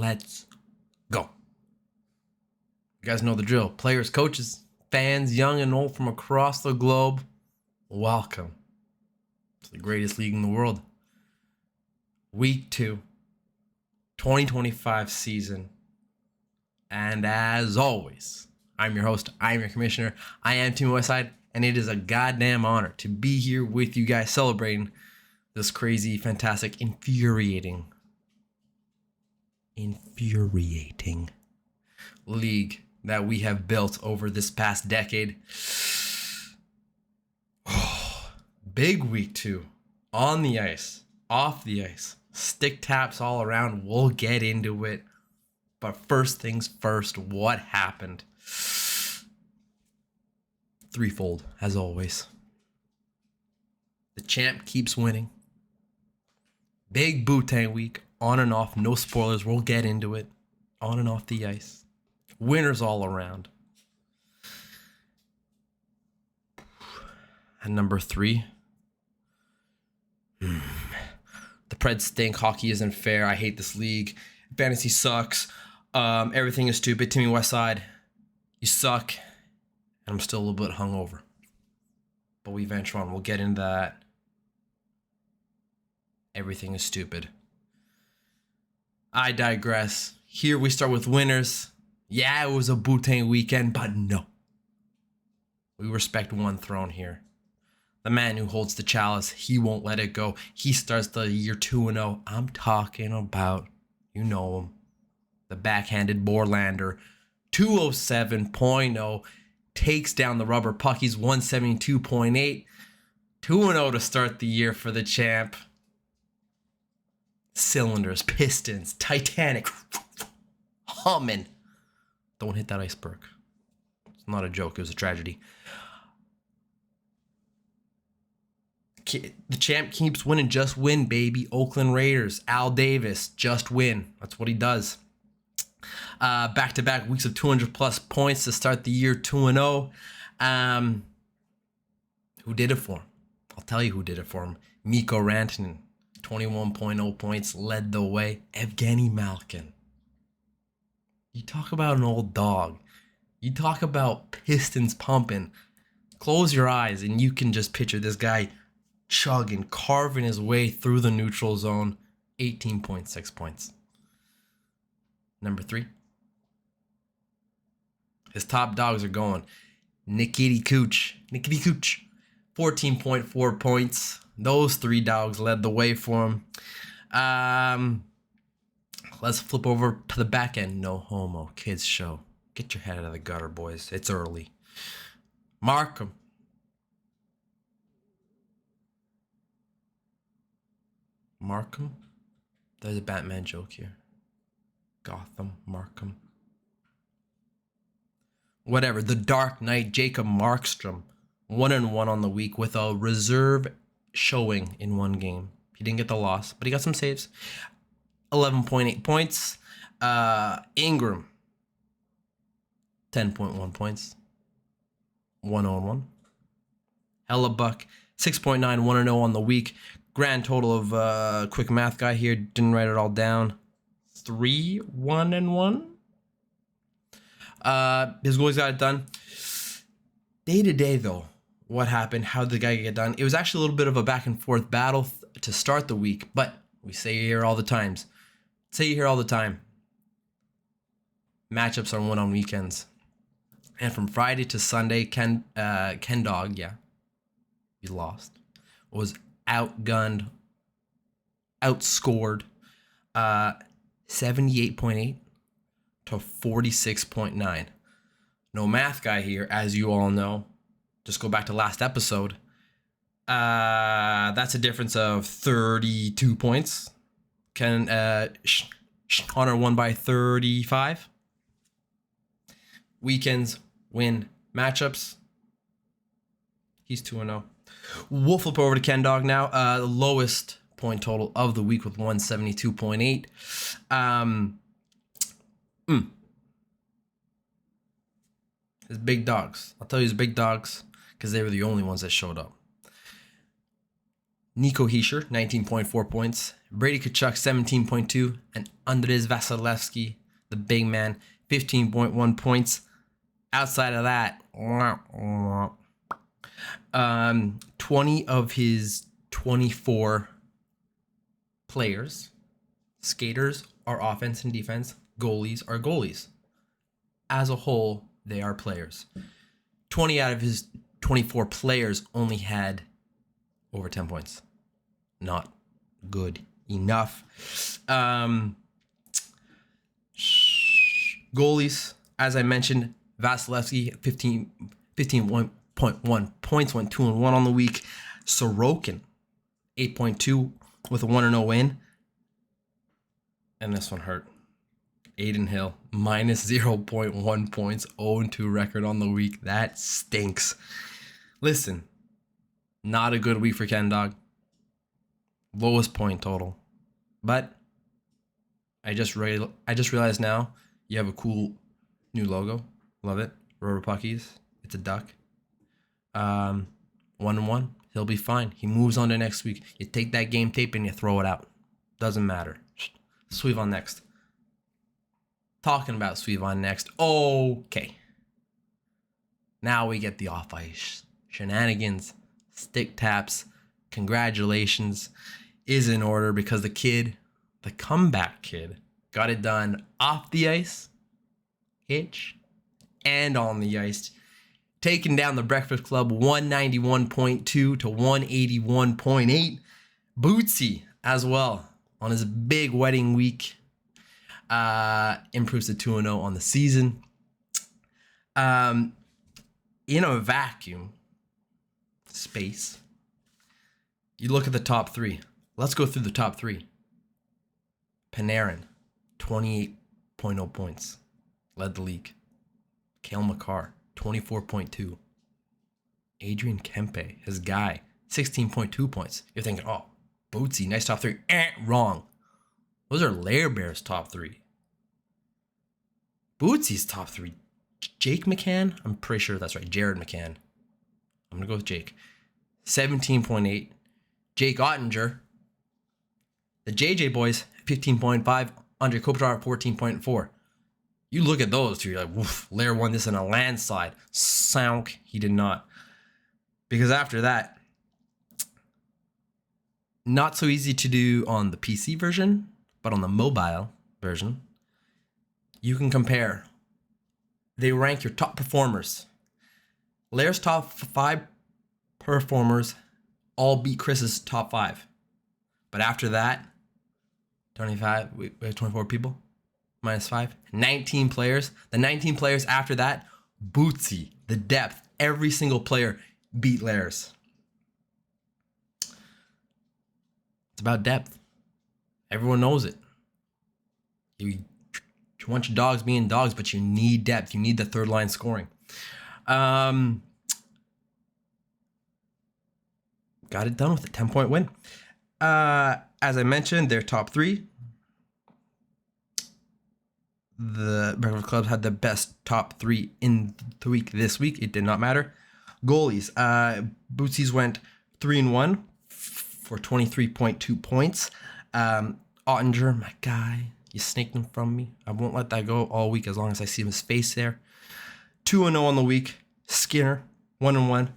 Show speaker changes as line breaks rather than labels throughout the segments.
Let's go. You guys know the drill. Players, coaches, fans, young and old from across the globe, welcome to the greatest league in the world. Week 2, 2025 season. And as always, I'm your host, I'm your commissioner, I am Team Westside, and it is a goddamn honor to be here with you guys celebrating this crazy, fantastic, infuriating league that we have built over this past decade. Big week 2, on the ice, off the ice, stick taps all around. We'll get into it. But first things first, what happened? Threefold, as always. The champ keeps winning. Big Bootang week, on and off, no spoilers, we'll get into it. On and off the ice. Winners all around. And number 3. The Preds stink, hockey isn't fair, I hate this league. Fantasy sucks. Everything is stupid. Timmy Westside, you suck. And I'm still a little bit hungover. But we venture on. We'll get into that. Everything is stupid. I digress. Here we start with winners. Yeah, it was a Bootang weekend, but no. We respect one throne here. The man who holds the chalice, he won't let it go. He starts the year 2-0. I'm talking about, you know him, the backhanded Borlander, 207.0, takes down the rubber puck. He's 172.8, 2-0 to start the year for the champ. Cylinders, pistons, Titanic, humming. Don't hit that iceberg. It's not a joke, it was a tragedy. The champ keeps winning. Just win, baby. Oakland Raiders, Al Davis, just win. That's what he does. Back-to-back weeks of 200 plus points to start the year 2-0. Who did it for him? I'll tell you who did it for him. Mikko Rantanen, 21.0 points, led the way. Evgeny Malkin. You talk about an old dog. You talk about pistons pumping. Close your eyes and you can just picture this guy chugging, carving his way through the neutral zone. 18.6 points. Number 3. His top dogs are going. Nikita Kuch, 14.4 points. Those 3 dogs led the way for him. Let's flip over to the back end. No homo, kids show. Get your head out of the gutter, boys. It's early. Markham. There's a Batman joke here. Gotham, Markham. Whatever. The Dark Knight, Jacob Markstrom, 1-1 on the week with a reserve showing in one game. He didn't get the loss, but he got some saves. 11.8 points. Ingram, 10.1 points. 1-1. Hellebuck, 6.9, 1-0 on the week. Grand total of quick math guy here. Didn't write it all down. 3, 1-1. His goalies got it done. Day to day, though, what happened? How did the guy get done? It was actually a little bit of a back and forth battle to start the week, but we say it here all the time. Matchups are won on weekends. And from Friday to Sunday, Ken Dog, yeah, he lost, was outgunned, outscored, 78.8 to 46.9. No math guy here, as you all know. Just go back to last episode. That's a difference of 32 points. Connor won by 35. Weekends win matchups. He's 2-0. We'll flip over to Ken Dog now. The lowest point total of the week with 172.8. His big dogs. I'll tell you his big dogs because they were the only ones that showed up. Nico Hischier, 19.4 points. Brady Tkachuk, 17.2. And Andrei Vasilevsky, the big man, 15.1 points. Outside of that, 20 of his 24 players, skaters are offense and defense, goalies are goalies. As a whole, they are players. 20 out of his 24 players only had over 10 points. Not good enough. Goalies, as I mentioned, Vasilevsky, 15.1 points, went 2-1 on the week. Sorokin, 8.2 with a 1-0 win. And this one hurt. Aiden Hill, minus 0.1 points, 0-2 record on the week. That stinks. Listen, not a good week for Ken Dog. Lowest point total. But I just realized now you have a cool new logo. Love it. Rubber Puckies. It's a duck. 1-1. He'll be fine. He moves on to next week. You take that game tape and you throw it out. Doesn't matter. Suivon next. Talking about Suivon next. Okay. Now we get the off-ice shenanigans. Stick taps. Congratulations is in order because the kid, the comeback kid, got it done off the ice, hitch, and on the ice. Taking down the Breakfast Club 191.2 to 181.8. Bootsy as well on his big wedding week. Improves to 2-0 on the season. In a vacuum space, you look at the top three. Let's go through the top three. Panarin, 28.0 points. Led the league. Cale Makar, 24.2. Adrian Kempe, his guy, 16.2 points. You're thinking, oh, Bootsy, nice top three. Wrong. Those are Lair Bear's top three. Bootsy's top three. Jake McCann, I'm pretty sure that's right. Jared McCann. I'm going to go with Jake. 17.8. Jake Ottinger. The JJ boys, 15.5. Andre Kopitar, 14.4. You look at those two, you're like, woof, Lair won this in a landslide. Sounk, he did not. Because after that, not so easy to do on the PC version, but on the mobile version, you can compare. They rank your top performers. Lair's top 5 performers all beat Chris's top 5. But after that, 25, we have 24 people, minus 5, 19 players. The 19 players after that, Bootsy, the depth, every single player beat Lair's. It's about depth. Everyone knows it. You want your dogs being dogs, but you need depth. You need the third line scoring. Got it done with a 10-point win. As I mentioned, their top 3. The Breakfast Club had the best top 3 in the week this week. It did not matter. Goalies. Bootsy's went 3-1 for 23.2 points. Ottinger, my guy, you snaked him from me. I won't let that go all week as long as I see his face there. 2-0 on the week. Skinner, 1-1.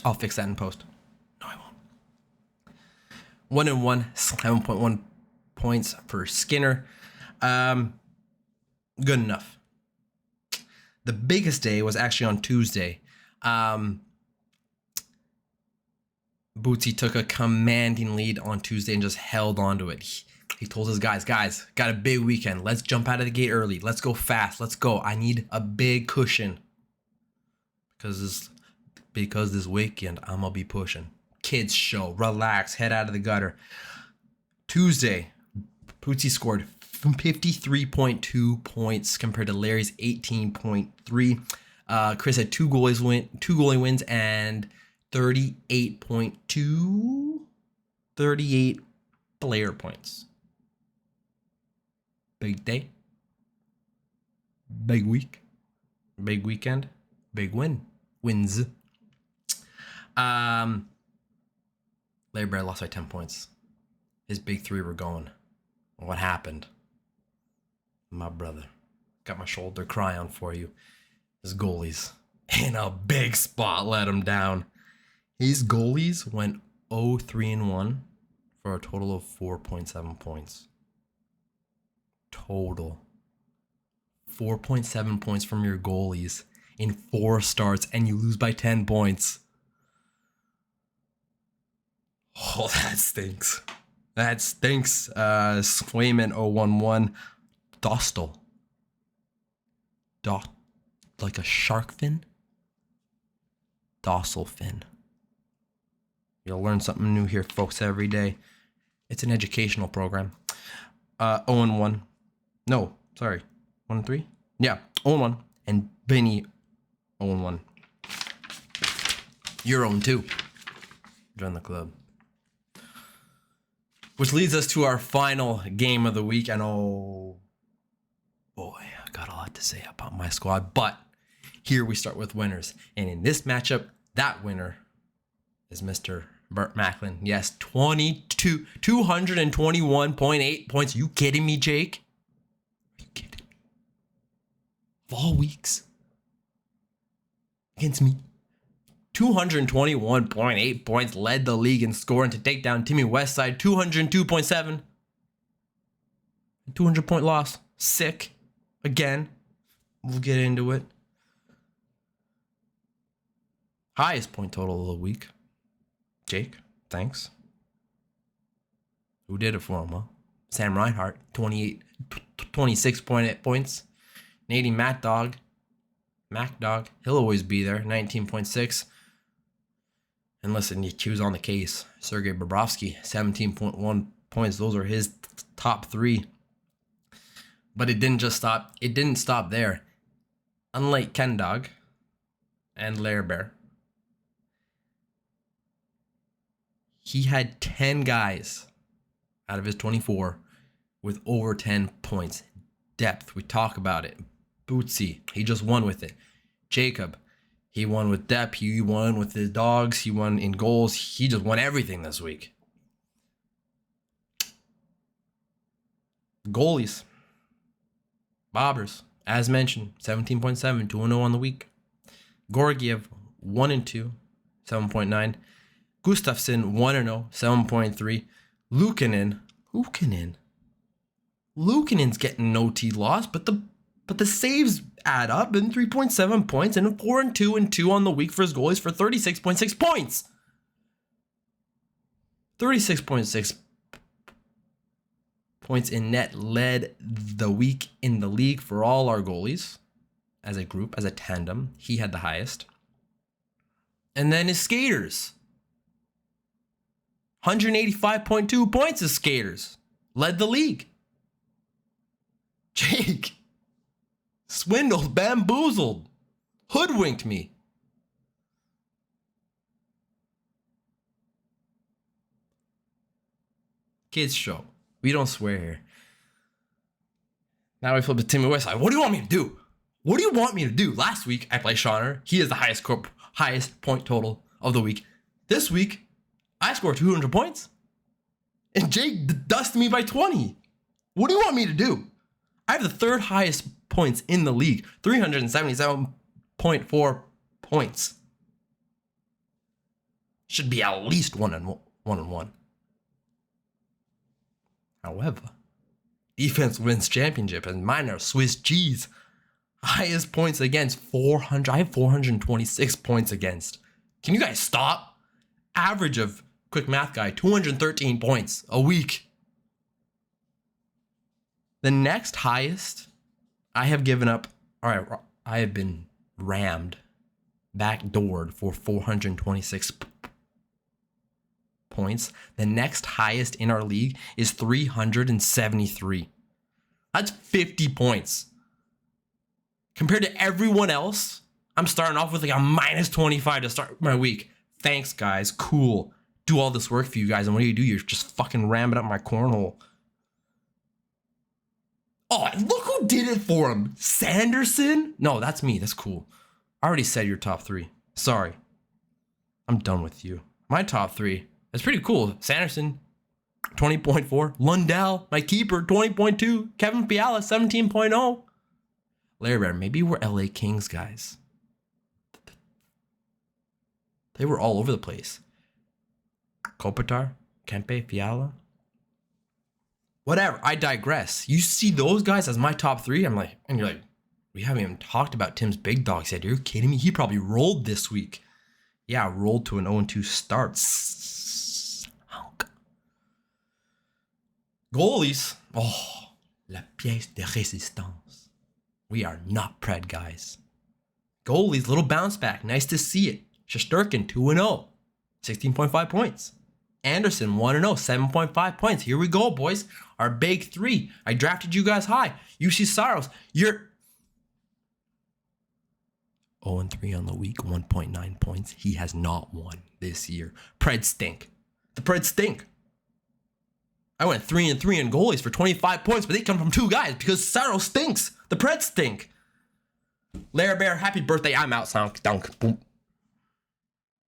I'll fix that in post. No, I won't. 1-1, 7.1 points for Skinner. Good enough. The biggest day was actually on Tuesday. Bootsy took a commanding lead on Tuesday and just held on to it. He told his guys, got a big weekend. Let's jump out of the gate early. Let's go fast. Let's go. I need a big cushion. Because this weekend, I'm going to be pushing. Kids show. Relax. Head out of the gutter. Tuesday, Bootsy scored 53.2 points compared to Larry's 18.3. Chris had 2 goalie wins and 38 player points. Big day. Big week. Big weekend. Big win. Wins. Larry Bear lost by 10 points. His big three were going. What happened? My brother. Got my shoulder cry on for you. His goalies in a big spot let him down. His goalies went 0-3-1 for a total of 4.7 points. Total. 4.7 points from your goalies in 4 starts, and you lose by 10 points. Oh, that stinks. That stinks. Swayman 0-1-1. Dostal. Like a shark fin? Dorsal fin. You'll learn something new here, folks, every day. It's an educational program. 0-1. No, sorry. 1-3? Yeah, 0-1. And Benny 0-1. You're 0-2. Join the club. Which leads us to our final game of the week. And oh boy, I got a lot to say about my squad. But here we start with winners. And in this matchup, that winner is Mr. Burt Macklin. Yes, 221.8 points. You kidding me, Jake? Are you kidding me? Of all weeks against me. 221.8 points, led the league in scoring to take down Timmy Westside. 202.7. 200-point loss. Sick. Again. We'll get into it. Highest point total of the week. Jake, thanks. Who did it for him, huh? Sam Reinhart, 26.8 points. Nady Mac Dog, he'll always be there, 19.6. And listen, you choose on the case. Sergei Bobrovsky, 17.1 points. Those are his top 3. But it didn't stop there. Unlike Ken Dog and Lair Bear, he had 10 guys out of his 24 with over 10 points. Depth, we talk about it. Bootsy, he just won with it. Jacob, he won with depth. He won with his dogs. He won in goals. He just won everything this week. Goalies. Bobbers, as mentioned, 17.7, 2-0 on the week. Gorgiev, 1-2, 7.9. Gustafsson, 1-0, 7.3. Luukkonen's getting no T loss, but the saves add up in 3.7 points and 4-2 and 2 on the week for his goalies for 36.6 points. 36.6 points in net led the week in the league for all our goalies as a group, as a tandem. He had the highest. And then his skaters. 185.2 points as skaters. Led the league. Jake. Swindled, bamboozled, hoodwinked me. Kids show. We don't swear here. Now we flip to Timmy Westside. What do you want me to do? What do you want me to do? Last week, I played Shauner. He has the highest point total of the week. This week, I scored 200 points. And Jake dusted me by 20. What do you want me to do? I have the 3rd highest points in the league. 377.4 points. Should be at least 1-1. However, defense wins championship, and mine are Swiss cheese. Highest points against 400. I have 426 points against. Can you guys stop? Average of quick math guy, 213 points a week. The next highest I have given up. All right, I have been rammed, backdoored for 426 points. The next highest in our league is 373. That's 50 points. Compared to everyone else, I'm starting off with like a minus 25 to start my week. Thanks, guys. Cool. Do all this work for you guys, and what do? You're just fucking ramming up my cornhole. Oh, look who Who did it for him? Sanderson? No, that's me. That's cool. I already said your top 3. Sorry. I'm done with you. My top 3. That's pretty cool. Sanderson, 20.4. Lundell, my keeper, 20.2. Kevin Fiala, 17.0. Larry Bear, maybe we're LA Kings guys. They were all over the place. Kopitar, Kempe, Fiala. Whatever, I digress. You see those guys as my top 3? I'm like, and you're like, we haven't even talked about Tim's big dogs yet. You're kidding me? He probably rolled this week. Yeah, rolled to an 0-2 start. Goalies. Oh, la pièce de résistance. We are not pred, guys. Goalies, little bounce back. Nice to see it. Shesterkin, 2-0. 16.5 points. Anderson, 1-0. 7.5 points. Here we go, boys. Our big 3. I drafted you guys high. UC Saros, you're 0-3 on the week, 1.9 points. He has not won this year. Preds stink. The Preds stink. I went 3-3 in goalies for 25 points, but they come from 2 guys because Saros stinks. The Preds stink. Larry Bear, happy birthday. I'm out. Sound dunk. Boom.